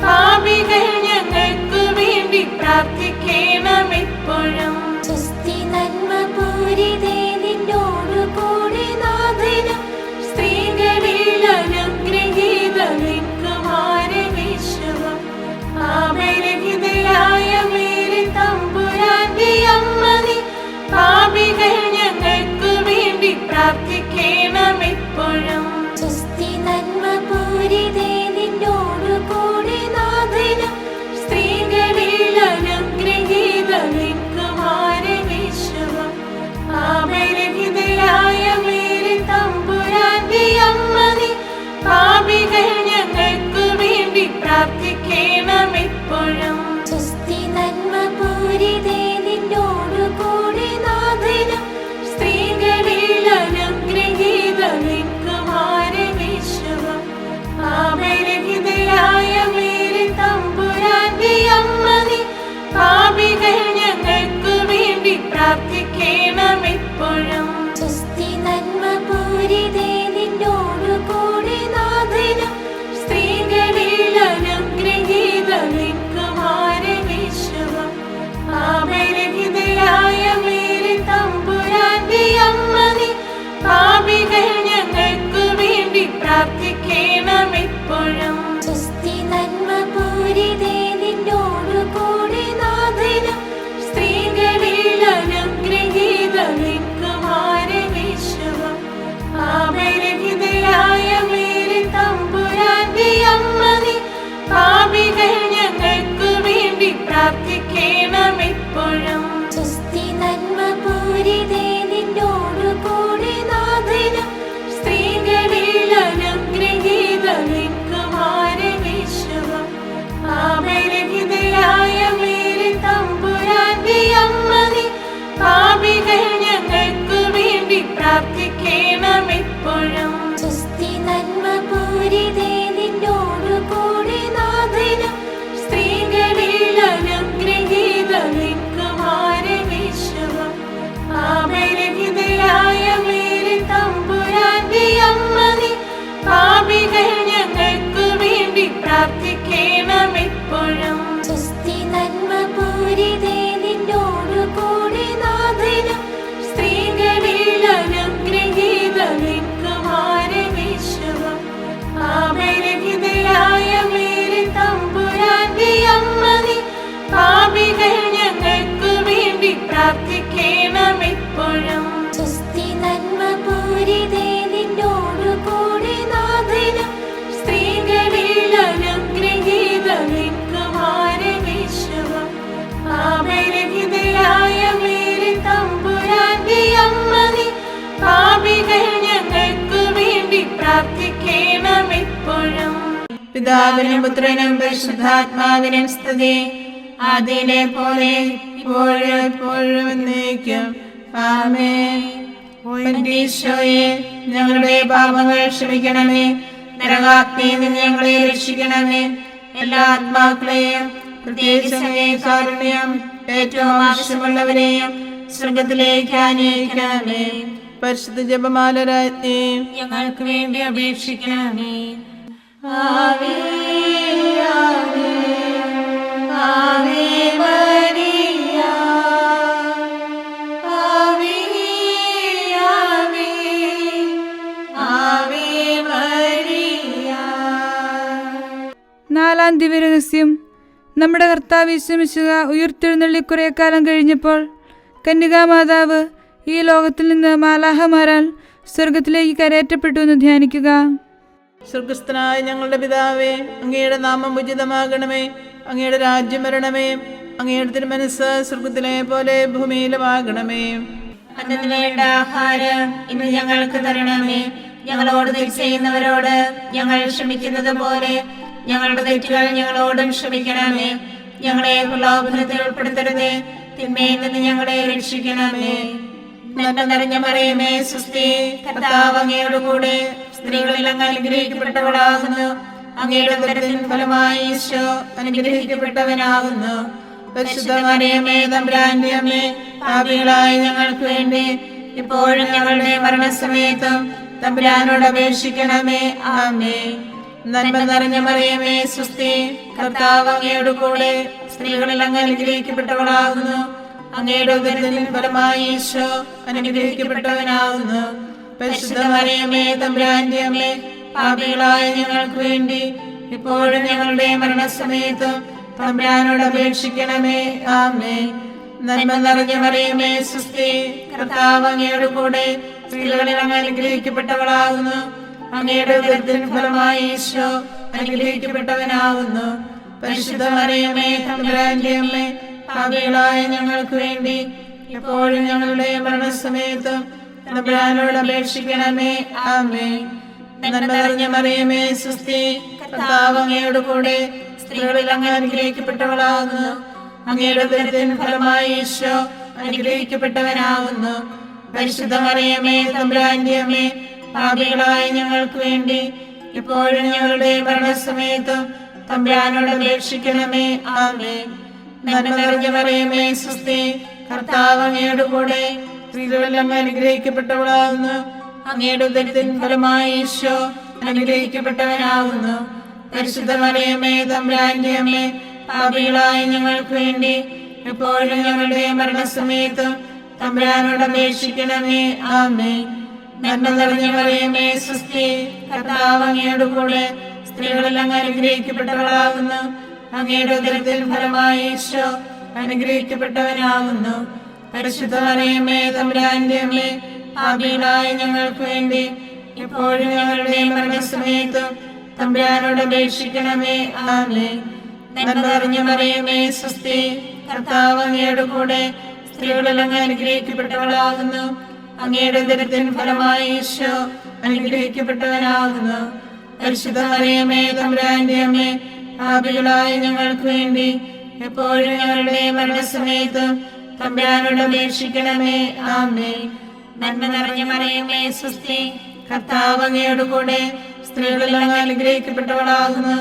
പാപികൾ ഞങ്ങൾക്ക് വേണ്ടി പ്രാർത്ഥിക്കണം എപ്പോഴും. സ്വസ്തി നന്മ പൂരിതേ നിന്നോടു കൂടെ നാഥനും സ്ത്രീകളിൽ അനുഗ്രഹീത നിൻ കുമാരനീശുവും. പാപരഹിതയായ മേരി തമ്പുരാന്റെ അമ്മ നീ, പാപികൾ പിതാവിനും പുത്രനും പരിശുദ്ധാത്മാവിനും സ്തുതി, ആദിയിലെ പോലെ ഇപ്പോഴും എപ്പോഴും എന്നേക്കും. ആമേൻ. ഈശോയെ, ഞങ്ങളുടെ പാപങ്ങൾ ക്ഷമിക്കണമേ, നരകാഗ്നിയിൽ നിന്ന് ഞങ്ങളെ രക്ഷിക്കണമേ. എല്ലാ ആത്മാക്കളെയും പ്രത്യേകിച്ച് അങ്ങേ കാരുണ്യം ഏറ്റവും ആവശ്യമുള്ളവരെയും സ്വർഗത്തിലേക്ക് ആനയിക്കണമേ. പരിശുദ്ധ ജപമാല രാജ്ഞി, ഞങ്ങൾക്ക് വേണ്ടി അപേക്ഷിക്കണമേ. ആവേ ആവേ ആവേ മരിയ, ആവേ ആവേ ആവേ മരിയ. നാലാം ദിവ്യരഹസ്യം. നമ്മുടെ കർത്താവ് യേശുമിശിഹ ഉയിർത്തെഴുന്നള്ളി കുറേ കാലം കഴിഞ്ഞപ്പോൾ കന്യകാമാതാവ് ഈ ലോകത്തിൽ നിന്ന് മാലാഹമാരാൽ സ്വർഗത്തിലേക്ക് കരയേറ്റപ്പെട്ടു എന്ന് ധ്യാനിക്കുക. സ്വർഗസ്ഥനായ ഞങ്ങളുടെ പിതാവേ, അങ്ങയുടെ നാമം ഉചിതമാകണമേ, അങ്ങയുടെ രാജ്യം വരണമേ, അങ്ങയുടെ തിരുമനസ്സ് സ്വർഗത്തിലെ പോലെ ഭൂമിയിലുമാകണമേ. അന്നു വേണ്ട ആഹാരം ഇന്ന് ഞങ്ങൾക്ക് തരണമേ. ഞങ്ങളോട് തെറ്റ് ചെയ്യുന്നവരോട് ഞങ്ങൾ ക്ഷമിക്കുന്നത് പോലെ ഞങ്ങളുടെ തെറ്റുകൾ ഞങ്ങളോടും ക്ഷമിക്കണമേ. ഞങ്ങളെ പ്രലോഭനത്തിൽ ഉൾപ്പെടുത്തരുതേ, തിന്മയിൽ നിന്ന് ഞങ്ങളെ രക്ഷിക്കണമേ. നന്മ നിറഞ്ഞ മറിയമേ, സ്വസ്തി, കർത്താവ് അങ്ങയോട് കൂടെ സ്ത്രീകളിൽ അങ്ങ് അനുഗ്രഹിക്കപ്പെട്ടവളാകുന്നു. അങ്ങയുടെ ഉദരത്തിൻ ഫലമായി ഈശോ അനുഗ്രഹിക്കപ്പെട്ടവനാകുന്നു. പരിശുദ്ധ മറിയമേ, തമ്പുരാന്റെ അമ്മേ, പാപികളായ ഞങ്ങൾക്ക് വേണ്ടി ഇപ്പോഴും ഞങ്ങളുടെ മരണസമയത്തും തമ്പുരാനോട് അപേക്ഷിക്കണമേ. ആമേൻ. നന്മ നിറഞ്ഞ മറിയമേ, സ്വസ്തി, കർത്താവ് അങ്ങയോട് കൂടെ സ്ത്രീകളിൽ അങ്ങ് അനുഗ്രഹിക്കപ്പെട്ടവളാകുന്നു. അങ്ങയുടെ ഉദരത്തിൻ ഫലമായി ഈശോ അനുഗ്രഹിക്കപ്പെട്ടവനാകുന്നു. പരിശുദ്ധ മറിയമേ, തമ്പുരാന്റെ അമ്മേ, പാപികളായ ഞങ്ങൾക്ക് വേണ്ടി ഇപ്പോഴും ഞങ്ങളുടെ മരണസമയത്തും തമ്പുരാനോട് അപേക്ഷിക്കണമേ. ആമേൻ. നന്മ നിറഞ്ഞ മറിയമേ, സ്വസ്തി, കർത്താവ് അങ്ങയോട് കൂടെ സ്ത്രീകളിൽ അങ്ങ് അനുഗ്രഹിക്കപ്പെട്ടവളാകുന്നു. അങ്ങയുടെ ഉദരത്തിൻ ഫലമായി ഈശോ അനുഗ്രഹിക്കപ്പെട്ടവനാകുന്നു. പരിശുദ്ധ മറിയമേ, തമ്പുരാന്റെ അമ്മേ, പാപികളായ ഞങ്ങൾക്ക് വേണ്ടി ഇപ്പോഴും ഞങ്ങളുടെ മരണസമയത്തും തമ്പുരാനോട് അപേക്ഷിക്കണമേ. ആമേൻ. നന്മ നിറഞ്ഞ മറിയമേ, സ്വസ്തി, കർത്താവ് അങ്ങയോട് കൂടെ സ്ത്രീകളിൽ അങ്ങ് അനുഗ്രഹിക്കപ്പെട്ടവളാകുന്നു. അങ്ങയുടെ ഉദരത്തിൻ ഫലമായി ഈശോ അനുഗ്രഹിക്കപ്പെട്ടവനാകുന്നു. പരിശുദ്ധ മറിയമേ, തമ്പുരാന്റെ അമ്മേ, പാപികളായ ഞങ്ങൾക്ക് വേണ്ടി ഇപ്പോഴും ഞങ്ങളുടെ മരണസമയത്തും തമ്പുരാനോട് അപേക്ഷിക്കണമേ. ആമേൻ. നന്മ നിറഞ്ഞ മറിയമേ, സ്വസ്തി, കർത്താവ് അങ്ങയോട് കൂടെ സ്ത്രീകളിൽ അങ്ങ് അനുഗ്രഹിക്കപ്പെട്ടവളാകുന്നു. അങ്ങയുടെ ഉദരത്തിൻ ഫലമായി ഈശോ അനുഗ്രഹിക്കപ്പെട്ടവനാകുന്നു. പരിശുദ്ധ മറിയമേ, തമ്പുരാന്റെ അമ്മേ, പാപികളായ ഞങ്ങൾക്ക് വേണ്ടി എപ്പോഴും ഞങ്ങളുടെ മരണസമയത്തും തമ്പുരാനോട് അപേക്ഷിക്കണമേ. ആമേൻ. നന്മ നിറഞ്ഞ മറിയമേ, സ്വസ്തി, കർത്താവ് അങ്ങയോട് കൂടെ സ്ത്രീകളിൽ അങ്ങ് അനുഗ്രഹിക്കപ്പെട്ടവളാകുന്നു. അങ്ങയുടെ ഉദരത്തിൻ ഫലമായി ഈശോ അനുഗ്രഹിക്കപ്പെട്ടവനാകുന്നു. പരിശുദ്ധ മറിയമേ, തമ്പുരാന്റെ അമ്മേ, പാപികളായ ഞങ്ങൾക്ക് വേണ്ടി എപ്പോഴും ഞങ്ങളുടെ മരണസമയത്തും തമ്പുരാനോട് അപേക്ഷിക്കണമേ. ആമേൻ. നന്മ നിറഞ്ഞ മറിയമേ, സ്വസ്തി, കർത്താവ് അങ്ങയോട് കൂടെ സ്ത്രീകളിൽ അങ്ങ് അനുഗ്രഹിക്കപ്പെട്ടവളാകുന്നു. അങ്ങയുടെ ഉദരത്തിൻ ഫലമായി ഈശോ അനുഗ്രഹിക്കപ്പെട്ടവനാകുന്നു. പരിശുദ്ധ മറിയമേ, തമ്പുരാന്റെ അമ്മേ, പാപികളായ ഞങ്ങൾക്ക് വേണ്ടി എപ്പോഴും ഞങ്ങളുടെ മരണസമയത്തും തമ്പുരാനോട് അപേക്ഷിക്കണമേ. ആമേൻ. നന്മ നിറഞ്ഞ മറിയമേ, സ്വസ്തി, കർത്താവ് അങ്ങയോട് കൂടെ സ്ത്രീകളിൽ അങ്ങ് അനുഗ്രഹിക്കപ്പെട്ടവളാകുന്നു.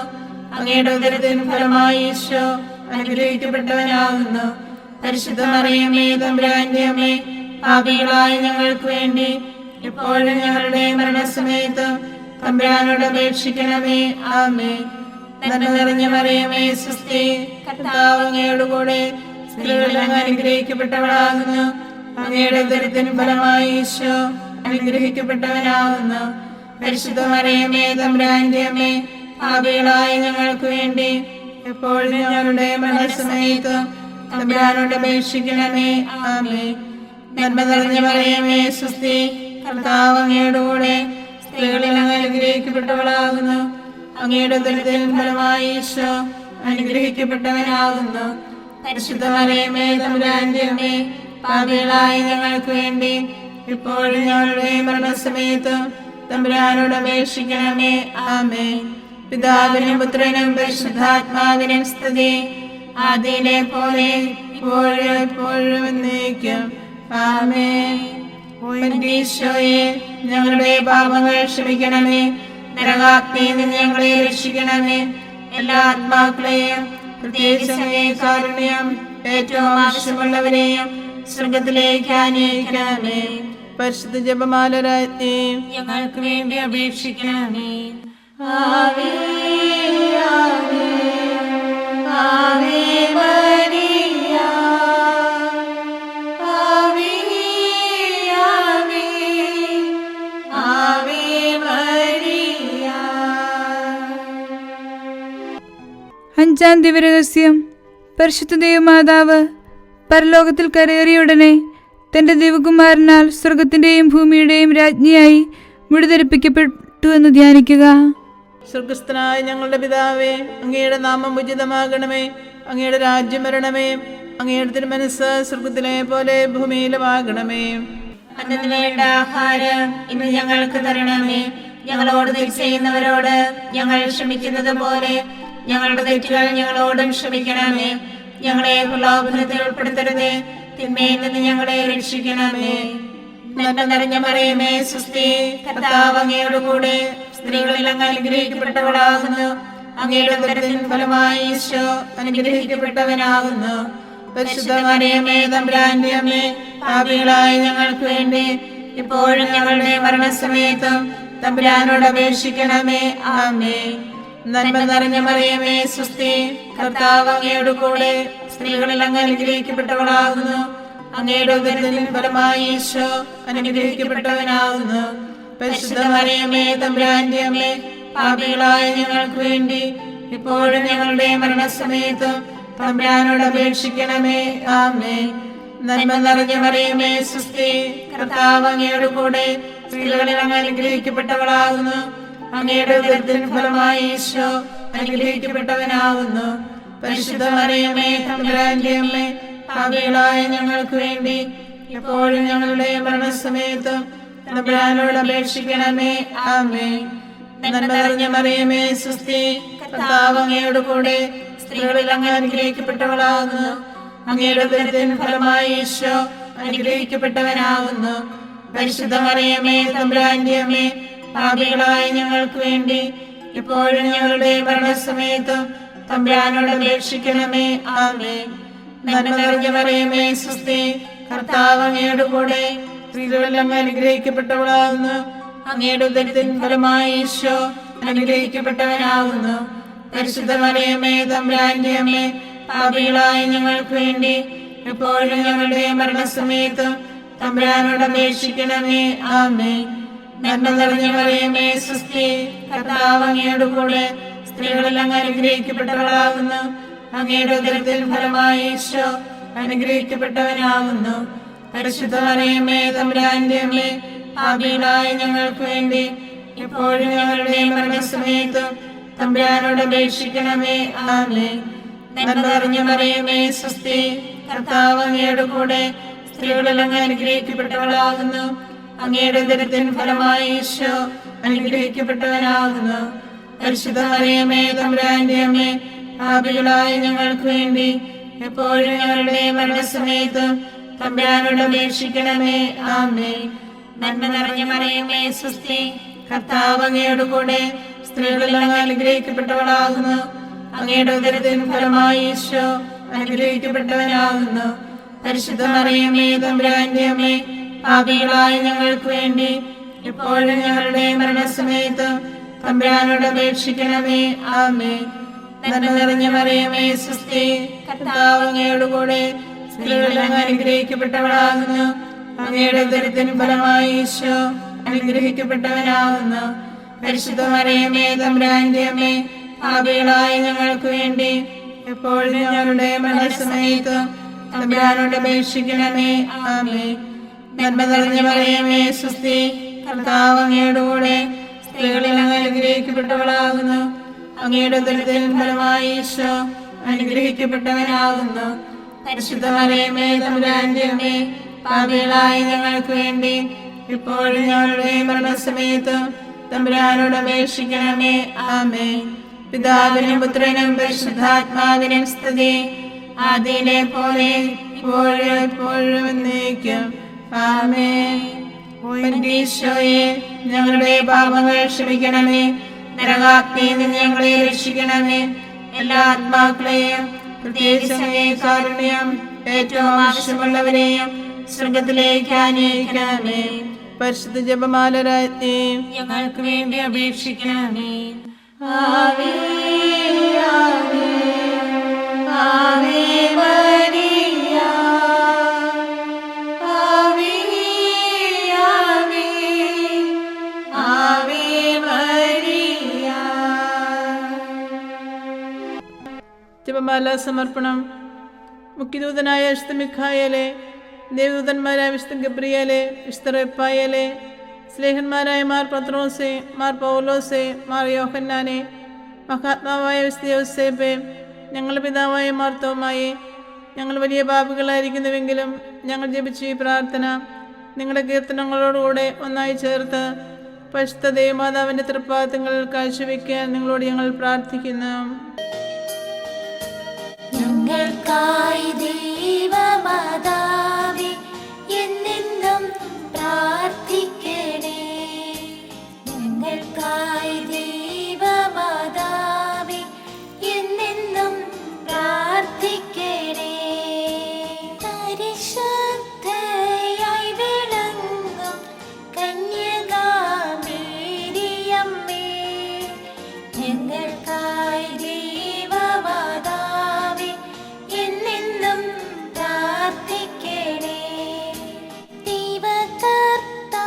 അങ്ങയുടെ ഉദരത്തിൻ ഫലമായി ഈശോ അനുഗ്രഹിക്കപ്പെട്ടവനാകുന്നു. പരിശുദ്ധ മറിയമേ, തമ്പുരാന്റെ അമ്മേ, പാപികളായ ഞങ്ങൾക്ക് വേണ്ടി എപ്പോഴും ഞങ്ങളുടെ മരണസമയത്തും തമ്പുരാനോട് അപേക്ഷിക്കണമേ. ആമേൻ. നന്മ നിറഞ്ഞ മറിയമേ, സ്വസ്തി, കർത്താവ് അങ്ങയോട് കൂടെ സ്ത്രീകളിൽ അങ്ങ് അനുഗ്രഹിക്കപ്പെട്ടവളാകുന്നു. അങ്ങയുടെ ഉദരത്തിൻ ഫലമായി ഈശോ അനുഗ്രഹിക്കപ്പെട്ടവനാകുന്നു. പരിശുദ്ധ മറിയമേ, തമ്പുരാന്റെ അമ്മേ, പാപികളായ ഞങ്ങൾക്ക് വേണ്ടി എപ്പോഴും ഞങ്ങളുടെ മരണസമയത്തും തമ്പുരാനോട് അപേക്ഷിക്കണമേ. ആമേൻ. നന്മ നിറഞ്ഞ മറിയമേ, സ്വസ്തി, കർത്താവ് അങ്ങയോട് കൂടെ സ്ത്രീകളിൽ അങ്ങ് അനുഗ്രഹിക്കപ്പെട്ടവളാകുന്നു. അങ്ങയുടെ ഉദരത്തിൻ ഫലമായി ഈശോ അനുഗ്രഹിക്കപ്പെട്ടവനാകുന്നു. പരിശുദ്ധ മറിയമേ, തമ്പുരാന്റെ അമ്മേ, പാപികളായ ഞങ്ങൾക്ക് വേണ്ടി ഇപ്പോഴും ഞങ്ങളുടെ മരണസമയത്തും തമ്പുരാനോട് അപേക്ഷിക്കണമേ. ആമേൻ. പിതാവിനും പുത്രനും പരിശുദ്ധാത്മാവിനും സ്തുതി. ആദിയിലെ പോലെ ഇപ്പോഴും എപ്പോഴും എന്നേക്കും. ആമേൻ. എന്റെ ഈശോയെ, ഞങ്ങളുടെ പാപങ്ങൾ ക്ഷമിക്കണമേ. നരകാഗ്നിയിൽ നിന്ന് ഞങ്ങളെ രക്ഷിക്കണമേ. എല്ലാ ആത്മാക്കളെയും പ്രത്യേകിച്ച് അങ്ങേ കാരുണ്യം ഏറ്റവും ആവശ്യമുള്ളവരെയും സ്വർഗത്തിലേക്ക് ആനയിക്കണമേ. പരിശുദ്ധ ജപമാല രാജ്ഞി, ഞങ്ങൾക്ക് വേണ്ടി അപേക്ഷിക്കണമേ. ആവേ ആവേ ആവേ മരിയ, ആവേ ആവേ ആവേ മരിയ. അഞ്ചാം ദിവരഹസ്യം. പരിശുദ്ധ ദൈവമാതാവ് പരലോകത്തിൽ കരയേറിയുടനെ തന്റെ ദൈവകുമാരനാൽ സ്വർഗത്തിന്റെയും ഭൂമിയുടെയും രാജ്ഞിയായി മുടിധരിപ്പിക്കപ്പെട്ടു എന്ന് ധ്യാനിക്കുക. സ്വർഗസ്ഥനായ ഞങ്ങളുടെ പിതാവേ, അങ്ങയുടെ നാമം ഉചിതമാകണമേ. അങ്ങയുടെ രാജ്യം വരണമേ. അങ്ങയുടെ തിരുമനസ്സ് സ്വർഗത്തിലെ പോലെ ഭൂമിയിലുമാകണമേ. അന്നത്തിന് വേണ്ട ആഹാരം ഇന്ന് ഞങ്ങൾക്ക് തരണമേ. ഞങ്ങളോട് തെറ്റ് ചെയ്യുന്നവരോട് ഞങ്ങൾ ക്ഷമിക്കുന്നത് പോലെ ഞങ്ങളുടെ തെറ്റുകൾ ഞങ്ങളോടും ക്ഷമിക്കണമേ. ഞങ്ങളെ പ്രലോഭനത്തിൽ ഉൾപ്പെടുത്തരുതേ, തിന്മയിൽ നിന്ന് ഞങ്ങളെ രക്ഷിക്കണമേ. നന്മ നിറഞ്ഞ മറിയമേ, സ്വസ്തി, കർത്താവ് അങ്ങയോട് കൂടെ സ്ത്രീകളിൽ അങ്ങ് അനുഗ്രഹിക്കപ്പെട്ടവളാകുന്നു. അങ്ങയുടെ ഉദരത്തിൻ ഫലമായി ഈശോ അനുഗ്രഹിക്കപ്പെട്ടവനാകുന്നു. പരിശുദ്ധ മറിയമേ, തമ്പുരാന്റെ അമ്മേ, പാപികളായ ഞങ്ങൾക്ക് വേണ്ടി ഇപ്പോഴും ഞങ്ങളുടെ മരണസമയത്തും തമ്പുരാനോട് അപേക്ഷിക്കണമേ. ആമേൻ. നന്മ നിറഞ്ഞ മറിയമേ, സ്വസ്തി, കർത്താവ് അങ്ങയോട് കൂടെ സ്ത്രീകളിൽ അങ്ങ് അനുഗ്രഹിക്കപ്പെട്ടവളാകുന്നു. അങ്ങയുടെ ഉദരത്തിൻ ഫലമായി ഈശോ അനുഗ്രഹിക്കപ്പെട്ടവനാകുന്നു. പരിശുദ്ധ മറിയമേ, തമ്പുരാന്റെ അമ്മേ, പാപികളായ ഞങ്ങൾക്ക് വേണ്ടി ഇപ്പോഴും ഞങ്ങളുടെ മരണസമയത്തും തമ്പുരാനോട് അപേക്ഷിക്കണമേ. ആമേൻ. നന്മ നിറഞ്ഞ മറിയമേ, സ്വസ്തി, കർത്താവ് അങ്ങയോട് കൂടെ സ്ത്രീകളിൽ അങ്ങ് അനുഗ്രഹിക്കപ്പെട്ടവളാകുന്നു. അങ്ങയുടെ ഉദരത്തിൻ ഫലമായി ഈശോ അനുഗ്രഹിക്കപ്പെട്ടവനാകുന്നു. പരിശുദ്ധ മറിയമേ, തമ്പുരാന്റെ അമ്മേ, പാപികളായ ഞങ്ങൾക്ക് വേണ്ടി ഇപ്പോഴും ഞങ്ങളുടെ മരണസമയത്തും തമ്പുരാനോട് അപേക്ഷിക്കണമേ. ആമേൻ. നന്മ നിറഞ്ഞ മറിയമേ, സ്വസ്തി, കർത്താവ് അങ്ങയോട് കൂടെ സ്ത്രീകളിൽ അങ്ങ് അനുഗ്രഹിക്കപ്പെട്ടവളാകുന്നു. അങ്ങയുടെ ഉദരത്തിൻ ഫലമായി ഈശോ അനുഗ്രഹിക്കപ്പെട്ടവനാകുന്നു. പരിശുദ്ധ മറിയമേ, തമ്പുരാന്റെ അമ്മേ, പാപികളായ ഞങ്ങൾക്ക് വേണ്ടി ഇപ്പോഴും ഞങ്ങളുടെ മരണസമയത്തും തമ്പുരാനോട് അപേക്ഷിക്കണമേ. ആമേൻ. നന്മ നിറഞ്ഞ മറിയമേ, സ്വസ്തി, കർത്താവ് അങ്ങയോട് കൂടെ സ്ത്രീകളിൽ അങ്ങ് അനുഗ്രഹിക്കപ്പെട്ടവളാകുന്നു. അങ്ങയുടെ ഉദരത്തിൻ ഫലമായി ഈശോ അനുഗ്രഹിക്കപ്പെട്ടവനാകുന്നു. പരിശുദ്ധ മറിയമേ, തമ്പുരാന്റെ അമ്മേ, പാപികളായ ഞങ്ങൾക്ക് വേണ്ടി ഇപ്പോഴും ഞങ്ങളുടെ മരണസമയത്തും തമ്പുരാനോട് അപേക്ഷിക്കണമേ. ആമേൻ. നന്മ നിറഞ്ഞ മറിയമേ, സ്വസ്തി, കർത്താവ് അങ്ങയോട് കൂടെ സ്ത്രീകളിൽ അങ്ങ് അനുഗ്രഹിക്കപ്പെട്ടവളാകുന്നു. അങ്ങയുടെ ഉദരത്തിൻ ഫലമായി ഈശോ അനുഗ്രഹിക്കപ്പെട്ടവനാകുന്നു. പരിശുദ്ധ മറിയമേ, തമ്പുരാന്റെ അമ്മേ, പാപികളായ ഞങ്ങൾക്ക് വേണ്ടി ഇപ്പോഴും ഞങ്ങളുടെ മരണസമയത്തും തമ്പുരാനോട് അപേക്ഷിക്കണമേ. ആമേൻ. നന്മ നിറഞ്ഞ മറിയമേ, സ്വസ്തി, കർത്താവ് അങ്ങയോട് കൂടെ സ്ത്രീകളിൽ അങ്ങ് അനുഗ്രഹിക്കപ്പെട്ടവളാകുന്നു. അങ്ങയുടെ ഉദരത്തിൻ ഫലമായി ഈശോ അനുഗ്രഹിക്കപ്പെട്ടവനാകുന്നു. പരിശുദ്ധ മറിയമേ, തമ്പുരാന്റെ അമ്മേ, പാപികളായ ഞങ്ങൾക്ക് വേണ്ടി എപ്പോഴും ഞങ്ങളുടെ മരണസമയത്തും തമ്പുരാനോട് അപേക്ഷിക്കണമേ. ആമേൻ. നന്മ നിറഞ്ഞ മറിയമേ, സ്വസ്തി, കർത്താവ് അങ്ങയോട് കൂടെ സ്ത്രീകളിൽ അങ്ങ് അനുഗ്രഹിക്കപ്പെട്ടവളാകുന്നു. അങ്ങയുടെ ഉദരത്തിൻ ഫലമായി ഈശോ അനുഗ്രഹിക്കപ്പെട്ടവനാകുന്നു. പരിശുദ്ധ മറിയമേ, തമ്പുരാന്റെ അമ്മേ, പാപികളായ ഞങ്ങൾക്ക് വേണ്ടി ഇപ്പോഴും ഞങ്ങളുടെ മരണസമയത്തും തമ്പുരാനോട് അപേക്ഷിക്കണമേ. ആമേൻ. നന്മ നിറഞ്ഞ മറിയമേ, സ്വസ്തി, കർത്താവ് അങ്ങയോട് കൂടെ സ്ത്രീകളിൽ അങ്ങ് അനുഗ്രഹിക്കപ്പെട്ടവളാകുന്നു. അങ്ങയുടെ ഉദരത്തിൻ ഫലമായി ഈശോ അനുഗ്രഹിക്കപ്പെട്ടവനാകുന്നു. പരിശുദ്ധ മറിയമേ, തമ്പുരാന്റെ അമ്മേ, പാപികളായ ഞങ്ങൾക്ക് വേണ്ടി എപ്പോഴും ഞങ്ങളുടെ മരണസമയത്തും തമ്പുരാനോട് അപേക്ഷിക്കണമേ. ആമേൻ. നന്മ നിറഞ്ഞ മറിയമേ, സ്വസ്തി, കർത്താവ് അങ്ങയോട് കൂടെ സ്ത്രീകളിൽ അങ്ങ് അനുഗ്രഹിക്കപ്പെട്ടവളാകുന്നു. അങ്ങയുടെ ഉദരത്തിൻ ഫലമായി ഈശോ അനുഗ്രഹിക്കപ്പെട്ടവനാകുന്നു. പരിശുദ്ധ മറിയമേ, തമ്പുരാന്റെ അമ്മേ, പാപികളായ ഞങ്ങൾക്ക് വേണ്ടി ഇപ്പോഴും ഞങ്ങളുടെ മരണസമയത്തും തമ്പുരാനോട് അപേക്ഷിക്കണമേ. ആമേൻ. പിതാവിനും പുത്രനും പരിശുദ്ധാത്മാവിനും സ്തുതി, ആദിയിലെ പോലെ ഇപ്പോഴും എപ്പോഴും എന്നേക്കും. ആമേൻ. ഈശോയെ, ഞങ്ങളുടെ പാപങ്ങൾ ക്ഷമിക്കണമേ, നരകാഗ്നിയിൽ നിന്ന് ഞങ്ങളെ രക്ഷിക്കണമേ. എല്ലാ ആത്മാക്കളെയും പ്രത്യേകിച്ച് അങ്ങേ കാരുണ്യം ഏറ്റവും ആവശ്യമുള്ളവരെയും സ്വർഗത്തിലേക്ക് ആനയിക്കണമേ. പരിശുദ്ധ ജപമാല രാജ്ഞി, ഞങ്ങൾക്ക് വേണ്ടി അപേക്ഷിക്കണമേ. ആവേ ആവേ ആവേ മരിയ, ആവേ ആവേ ആവേ മരിയ. ജപമാല സമർപ്പണം. മുഖ്യദൂതനായ വിശുദ്ധ മിഖായേലെ, ദേവദൂതന്മാരായ വിശുദ്ധ ഗബ്രിയേലെ, വിശുദ്ധ റഫായേലെ, സ്ലേഹന്മാരായ മാർ പത്രോസെ, മാർ പൗലോസെ, മാർ യോഹന്നാനെ, മഹാത്മാവായ വിശുദ്ധ യോസേപ്പെ, ഞങ്ങളുടെ പിതാവായ മാർ തോമായെ, ഞങ്ങൾ വലിയ പാപികളായിരിക്കുന്നുവെങ്കിലും ഞങ്ങൾ ജപിച്ച ഈ പ്രാർത്ഥന നിങ്ങളുടെ കീർത്തനങ്ങളോടുകൂടെ ഒന്നായി ചേർത്ത് പരിശുദ്ധ ദേവമാതാവിൻ്റെ തൃപ്പാദങ്ങളിൽ കാഴ്ചവെക്കാൻ നിങ്ങളോട് ഞങ്ങൾ പ്രാർത്ഥിക്കുന്നു. ഞങ്ങൾക്കായി ദൈവമാതാവേ എന്നെന്നും പ്രാർത്ഥിക്കണേ. ഞങ്ങൾക്കായി ദൈവമാതാവേ എന്നെന്നും പ്രാർത്ഥിക്കണേ. പരിശുദ്ധയായി വിളങ്ങും കന്യകാമേരിയമ്മേ, ഞങ്ങൾക്കായി ദൈവമാതാവേ എന്നെന്നും പ്രാർത്ഥിക്കണേ. ദൈവകർത്താവേ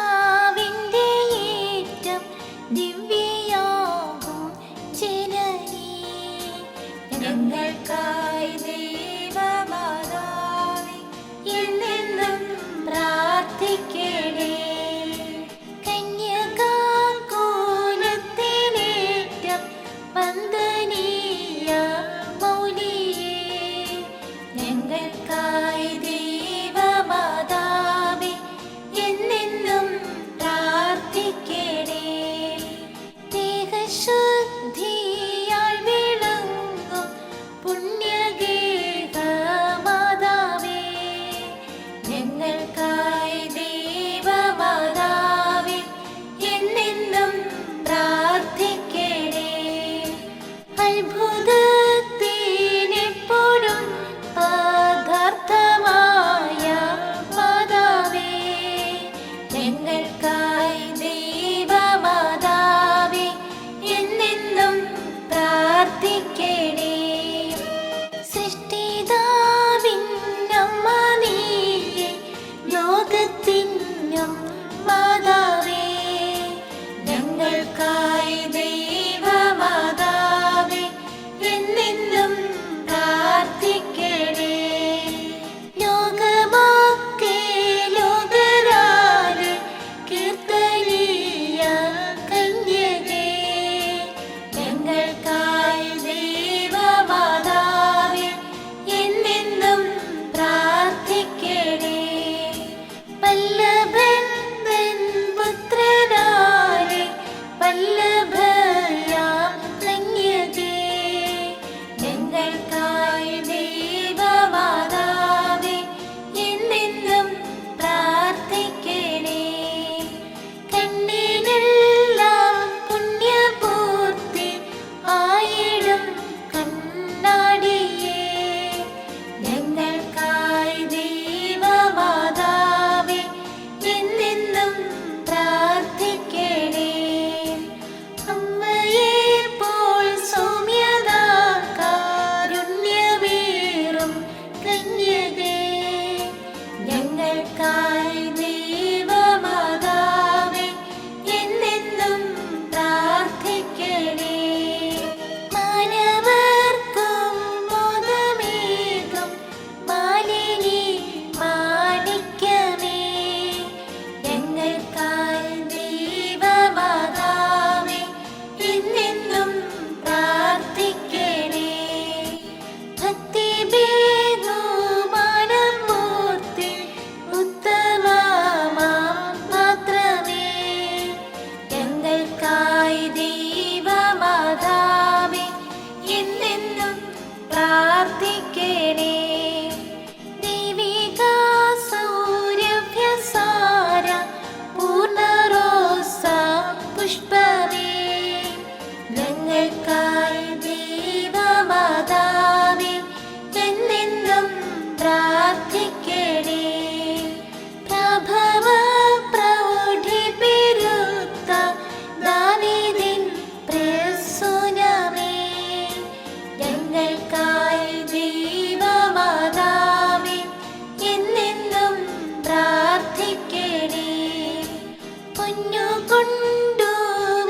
പൊന്നുകൊണ്ടു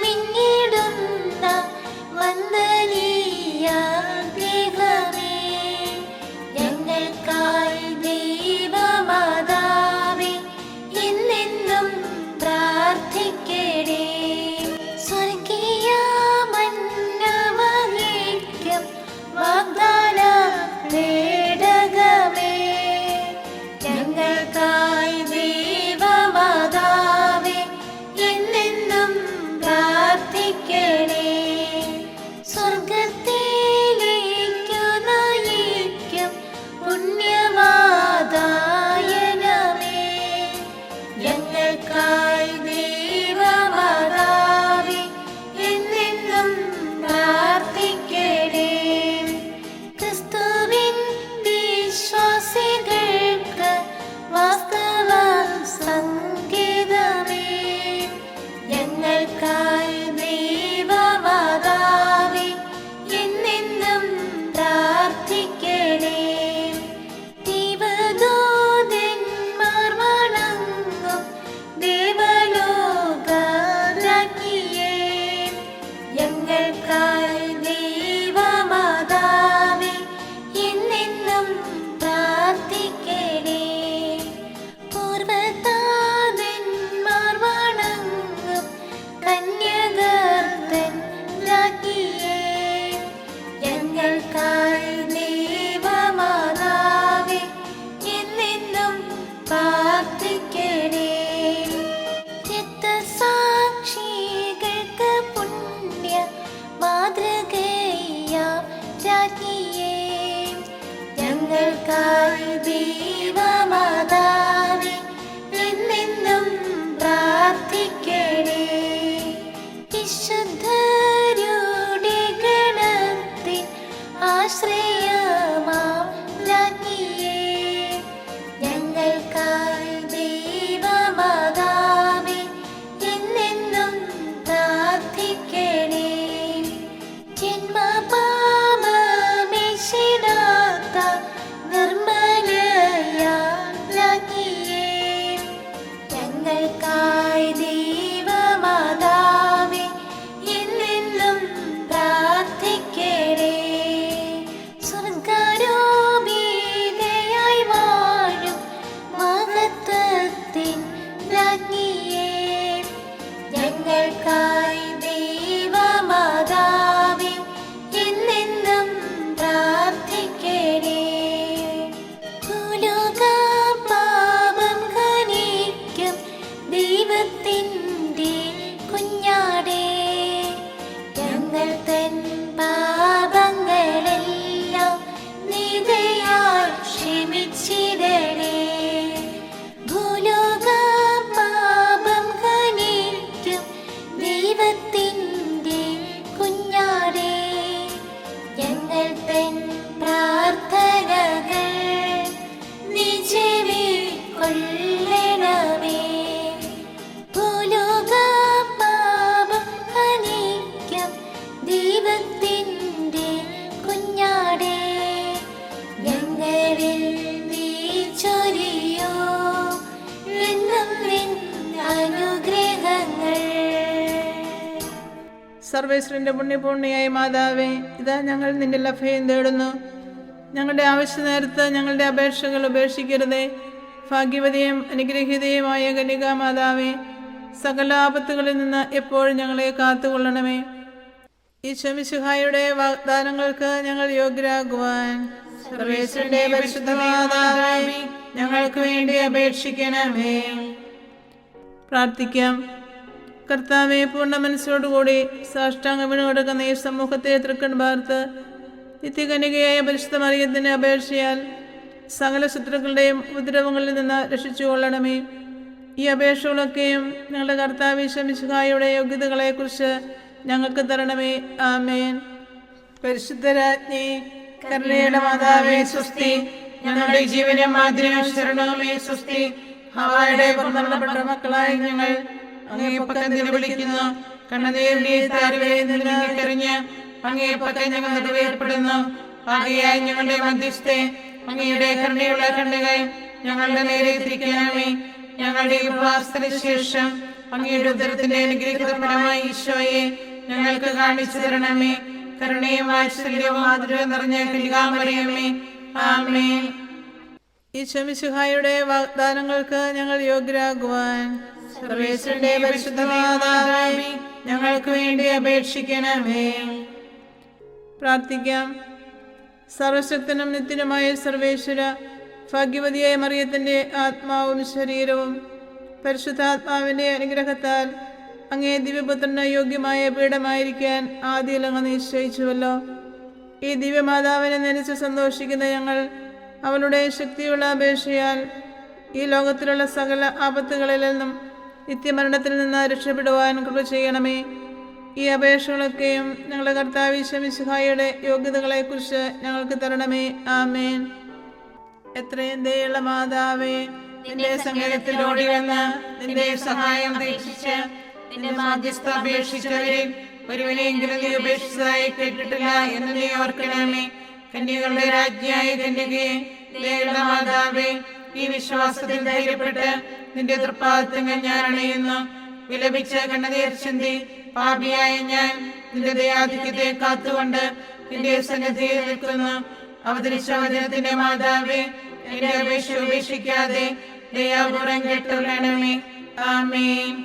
മിന്നിടുന്ന വന്ദനീയ ഗൃഹമേ, ഞങ്ങൾക്കായി ദൈവമാതാവേ എന്നെന്നും പ്രാർത്ഥിക്കണേ. സ്വർഗീയ മന്നവനിക്കും വാഗ്ദാന പേടകമേ, ഞങ്ങൾക്കായി ദൈവമാതാവേ എന്നെന്നും പ്രാർത്ഥിക്കണേ. സ്വർഗത്തിലേക്കു നയിക്കും പുണ്യവാതായനമേ, ഞങ്ങൾക്കായി ദൈവമാതാവേ എന്നെന്നും പ്രാർത്ഥിക്കണേ. ക്രിസ്തുവിൻ വിശ്വാസികൾക്ക് വാസ്തവ സംഗീതമേ, ഞങ്ങൾക്കായി ദൈവമാതാവേ എന്നെന്നും പ്രാർത്ഥിക്കണേ. ദൈവദൂതന്മാർ വണങ്ങും ദേവലോകരാജ്ഞിയേ, ഞങ്ങൾക്കായി ദൈവമാതാവേ എന്നെന്നും പ്രാർത്ഥിക്കണേ. പൂർവ്വതാതന്മാർ വണങ്ങും കന്യകർത്തൻ രാജ്ഞിയേ, ഞങ്ങൾക്കായി ദൈവമാതാവേ എന്നെന്നും പ്രാർത്ഥിക്കണേ. രക്തസാക്ഷികൾക്ക് പുണ്യ മാതൃകയാം രാജ്ഞിയേ, ഞങ്ങൾക്കായി ദൈവമാതാവേ എന്നെന്നും പ്രാർത്ഥിക്കണേ. വിശുദ്ധരുടെ ഗണത്തിൻ ആശ്രയമാം രാജ്ഞിയേ, ഞങ്ങൾക്കായി ദൈവമാതാവേ എന്നെന്നും പ്രാർത്ഥിക്കണേ. ജന്മപാപമേശിടാത്ത നിർമ്മലയാം രാജ്ഞിയേ, ഞങ്ങൾക്കായി ദൈവമാതാവേ എന്നെന്നും പ്രാർത്ഥിക്കണേ. സ്വർഗ്ഗാരോപിതയായി വാഴും മഹത്വത്തിൻ രാജ്ഞിയേ, ഞങ്ങൾക്കായി ദൈവമാതാവേ എന്നെന്നും പ്രാർത്ഥിക്കണേ. ഭൂലോക പാപം ഖനിക്കും ദൈവത്തിൻ്റെ കുഞ്ഞാടേ, ഞങ്ങൾ തൻ പാപങ്ങളെല്ലാം നിദയാൽ ക്ഷമിച്ചിടണേ. ഭൂലോക പാപം ഖനിക്കും ദൈവത്തിൻ്റെ കുഞ്ഞാടേ, ഞങ്ങൾ തൻ പ്രാർത്ഥനകൾ നീ ചെവിക്കൊള്ളണമേ. ഭൂലോക പാപം ഖനിക്കും ദൈവത്തിൻ്റെ കുഞ്ഞാടേ, ഞങ്ങളിൽ നീ ചൊരിയോ എന്നും നിൻ അനുഗ്രഹങ്ങൾ. സർവേശ്വരന്റെ പുണ്യപൂർണിയായ മാതാവേ, ഇതാ ഞങ്ങൾ നിന്റെ ലഭ്യം തേടുന്നു. ഞങ്ങളുടെ ആവശ്യ നേരത്ത് ഞങ്ങളുടെ അപേക്ഷകൾ ഉപേക്ഷിക്കരുതേ. ഭാഗ്യവതിയും അനുഗ്രഹീതയുമായ കന്യകാ മാതാവേ, സകല ആപത്തുകളിൽ നിന്ന് എപ്പോഴും ഞങ്ങളെ കാത്തുകൊള്ളണമേ. ഈശോ മിശിഹായുടെ വാഗ്ദാനങ്ങൾക്ക് ഞങ്ങൾ യോഗ്യരാകുവാൻ സർവേശ്വരന്റെ പരിശുദ്ധ മാതാവേ, ഞങ്ങൾക്ക് വേണ്ടി അപേക്ഷിക്കണമേ. പ്രാർത്ഥിക്കാം. കർത്താവെ, പൂർണ്ണ മനസ്സോടുകൂടി സാഷ്ടാംഗം വീണുകൊടുക്കുന്ന ഈ സമൂഹത്തെ തൃക്കൺ പാർത്ത് നിത്യകന്യകയായ പരിശുദ്ധ മറിയത്തിന് അപേക്ഷയാൽ സകല ശത്രുക്കളുടെയും ഉപദ്രവങ്ങളിൽ നിന്ന് രക്ഷിച്ചുകൊള്ളണമേ. ഈ അപേക്ഷകളൊക്കെയും ഞങ്ങളുടെ കർത്താവ് ഈശോ മിശിഹായുടെ യോഗ്യതകളെക്കുറിച്ച് ഞങ്ങൾക്ക് തരണമേ. ആമേൻ. പരിശുദ്ധരാജ്ഞി, കരുണയുടെ മാതാവേ സ്വസ്തി. ഞങ്ങളുടെ ജീവനും മാതിരിയും ശരണവുമേ സ്വസ്തി. ഹവ്വായുടെ പുറന്തള്ളപ്പെട്ട മക്കളായി ഞങ്ങൾ അങ്ങേ പക്കം നിലവിളിക്കുന്നു. കണ്ണുനീരിന്റെ താരുവരെ നിലനിൽക്കറിഞ്ഞ് അങ്ങേ പക്കം ഞങ്ങൾ നിറവേർപ്പെടുന്നു. ആകയായി ഞങ്ങളുടെ മധ്യസ്ഥെ അങ്ങയുടെ കരുണയുള്ള കണ്ണുകൾ ഞങ്ങളുടെ നേരെ തിരിക്കണമേ. ഞങ്ങളുടെ ഉപവാസത്തിന് ശേഷം അങ്ങയുടെ ഉദരത്തിന്റെ അനുഗ്രഹിത ഫലമായി ഈശോയെ ഞങ്ങൾക്ക് കാണിച്ചു തരണമേ. കരുണയും വാത്സല്യവും മാധുര്യവും നിറഞ്ഞ കന്യകാമറിയമേ, ആമേൻ. ഈശോ മിശിഹായുടെ വാഗ്ദാനങ്ങൾക്ക് ഞങ്ങൾ യോഗ്യരാകുവാൻ സർവേശ്വരന്റെ പരിശുദ്ധ മാതാവേ, ഞങ്ങൾക്ക് വേണ്ടി അപേക്ഷിക്കണമേ. പ്രാർത്ഥിക്കാം. സർവശക്തനും നിത്യനുമായ സർവേശ്വര, ഭാഗ്യവതിയായ മറിയത്തിന്റെ ആത്മാവും ശരീരവും പരിശുദ്ധാത്മാവിന്റെ അനുഗ്രഹത്താൽ അങ്ങേ ദിവ്യപുത്രന് യോഗ്യമായ പീഠമായിരിക്കാൻ ആദ്യം അങ്ങ് നിശ്ചയിച്ചുവല്ലോ. ഈ ദിവ്യമാതാവിനെ നനച്ച് സന്തോഷിക്കുന്ന ഞങ്ങൾ അവളുടെ ശക്തിയുള്ള അപേക്ഷയാൽ ഈ ലോകത്തിലുള്ള സകല ആപത്തുകളിൽ നിന്നും നിത്യമരണത്തിൽ നിന്ന് രക്ഷപ്പെടുവാൻ കൃപ ചെയ്യണമേ. ഈ അപേക്ഷകളൊക്കെയും ഞങ്ങളുടെ കർത്താവ് ഈശോ മിശിഹായുടെ യോഗ്യതകളെക്കുറിച്ച് ഞങ്ങൾക്ക് തരണമേ. ആമേൻ. എത്രയും ദയുള്ള മാതാവേ, നിന്റെ സങ്കേതത്തിൽ ഓടി വന്ന് നിന്റെ സഹായം അപേക്ഷിച്ച് നിന്റെ മാധ്യസ്ഥ അപേക്ഷിച്ചവരിൽ ഒരുവനെങ്കിലും നീ ഉപേക്ഷിച്ചതായി കേട്ടിട്ടില്ല എന്ന് നീ ഓർക്കണമേ. കന്യകളുടെ രാജ്ഞിയായ കന്യകയെ, ദയുള്ള മാതാവേ, ഈ വിശ്വാസത്തിൽ ധൈര്യപ്പെട്ട് നിന്റെ തൃപ്പാദത്തങ്ങൾ ഞാൻ അണയുന്നു. വിലപിച്ച് കണ്ണുനീർ ചിന്തി പാപിയായ ഞാൻ നിന്റെ ദയാധിക്യത്തെ കാത്തുകൊണ്ട് നിന്റെ സന്നിധിയിൽ നിൽക്കുന്നു. അവതരിച്ച വചനത്തിന്റെ മാതാവേ, എന്റെ അപേക്ഷ ഉപേക്ഷിക്കാതെ ദയാപൂർവം കേട്ടുകൊള്ളണമേ. ആമേൻ.